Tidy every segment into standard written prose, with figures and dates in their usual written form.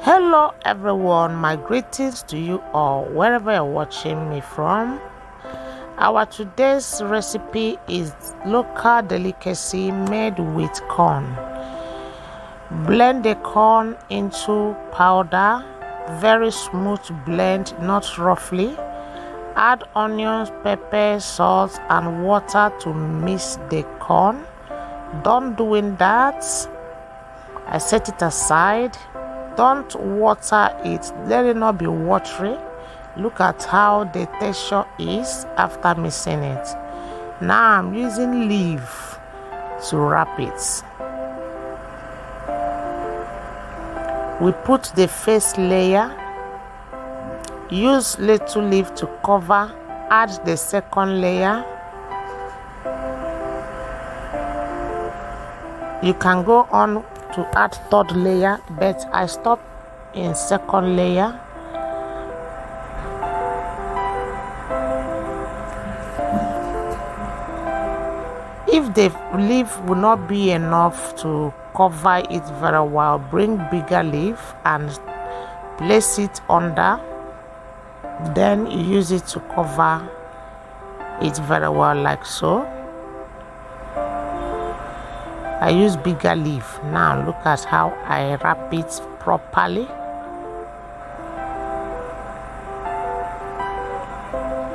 Hello everyone, my greetings to you all wherever you're watching me from. Our today's recipe is local delicacy made with corn. Blend the corn into powder, very smooth blend, not roughly. Add onions, pepper, salt and water to mix the corn. Done doing that, I set it aside. Don't water it, let it not be watery. Look at how the texture is after mixing it. Now I'm using leaf to wrap it. We put the first layer, use little leaf to cover, add the second layer. You can go on to add third layer, but I stop in second layer. If the leaf will not be enough to cover it very well, bring bigger leaf and place it under, then you use it to cover it very well, like so. I use bigger leaf. Now look at how I wrap it properly.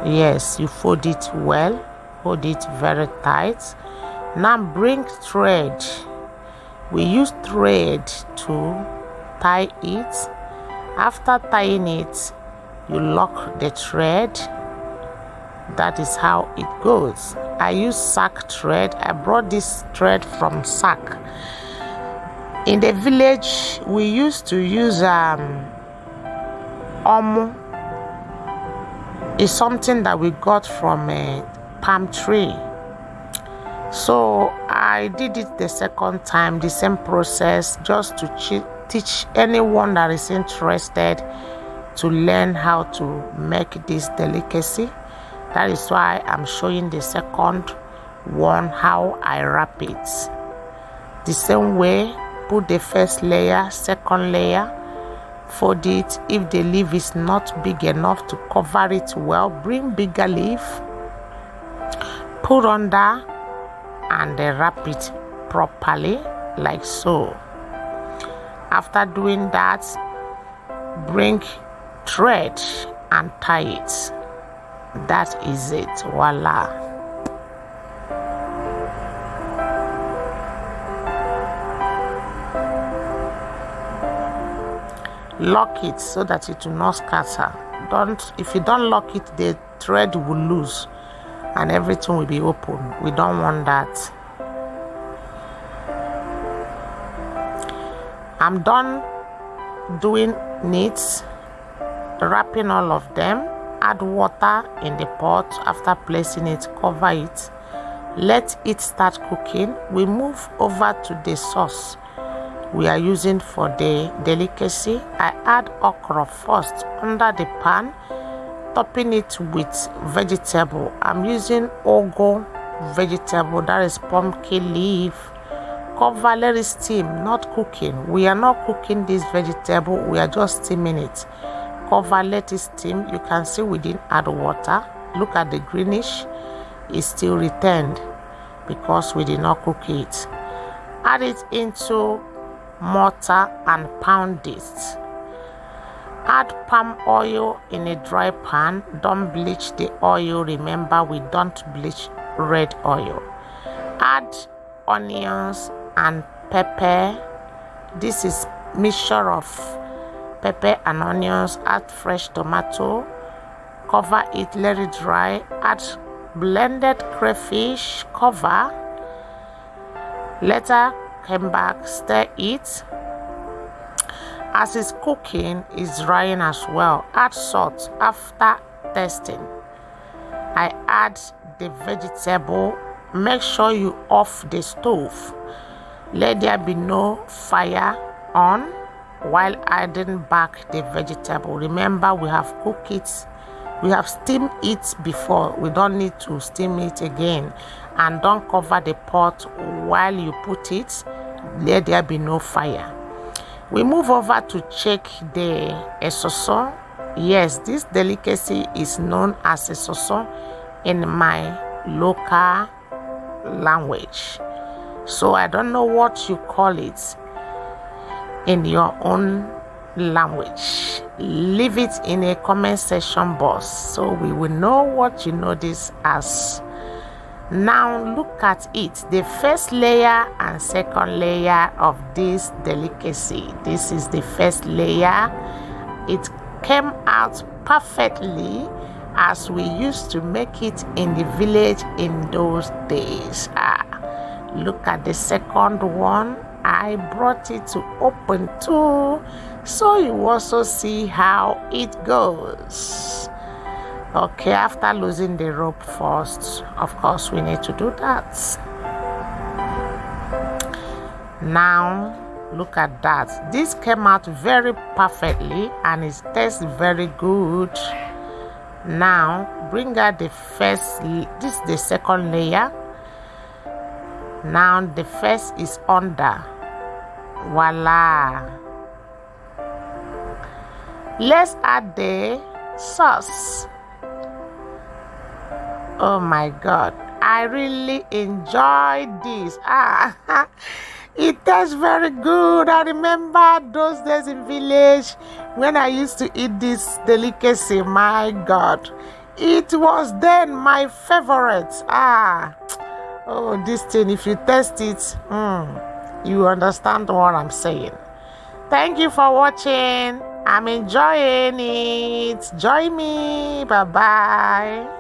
Yes, you fold it well, hold it very tight. Now bring thread. We use thread to tie it. After tying it, you lock the thread. That is how it goes. I use sack thread. I brought this thread from sack. In the village, we used to use omu. It's something that we got from a palm tree. So I did it the second time, the same process, just to teach anyone that is interested to learn how to make this delicacy. That is why I'm showing the second one how I wrap it. The same way, put the first layer, second layer, fold it. If the leaf is not big enough to cover it well, bring bigger leaf, put under and wrap it properly like so. After doing that, bring thread and tie it. That is it. Voila. Lock it so that it will not scatter. If you don't lock it, the thread will lose and everything will be open. We don't want that. I'm done doing knits, wrapping all of them. Add water in the pot. After placing it, cover it, let it start cooking. We move over to the sauce we are using for the delicacy. I add okra first under the pan, topping it with vegetable. I'm using ugu vegetable, that is pumpkin leaf. Cover, let it steam, not cooking. We are not cooking this vegetable, we are just steaming it. Cover, let it steam. You can see we didn't add water. Look at the greenish, it's still retained because we did not cook it. Add it into mortar and pound it. Add palm oil in a dry pan. Don't bleach the oil. Remember, we don't bleach red oil. Add onions and pepper. This is mixture of pepper and onions. Add fresh tomato, cover it, let it dry. Add blended crayfish, cover. Later come back, stir it. As it's cooking, it's drying as well. Add salt after tasting. I add the vegetable. Make sure you off the stove. Let there be no fire on while adding back the vegetable. Remember, we have cooked it, we have steamed it before. We don't need to steam it again. And don't cover the pot while you put it. Let there be no fire. We move over to check the isusu. Yes, this delicacy is known as isusu in my local language. So I don't know what you call it in your own language. Leave it in a comment section box so we will know what you know this as. Now look at it, the first layer and second layer of this delicacy. This is the first layer. It came out perfectly as we used to make it in the village in those days. Look at the second one. I brought it to open too, so you also see how it goes. Okay, after losing the rope first, of course we need to do that. Now look at that. This came out very perfectly and it tastes very good. Now bring out the first, this is the second layer. Now the first is under. Voila. Let's add the sauce. Oh my god, I really enjoyed this. It tastes very good. I remember those days in village when I used to eat this delicacy. My god, it was then my favorite. Oh, this thing, if you taste it, you understand what I'm saying. Thank you for watching. I'm enjoying it. Join me. Bye bye.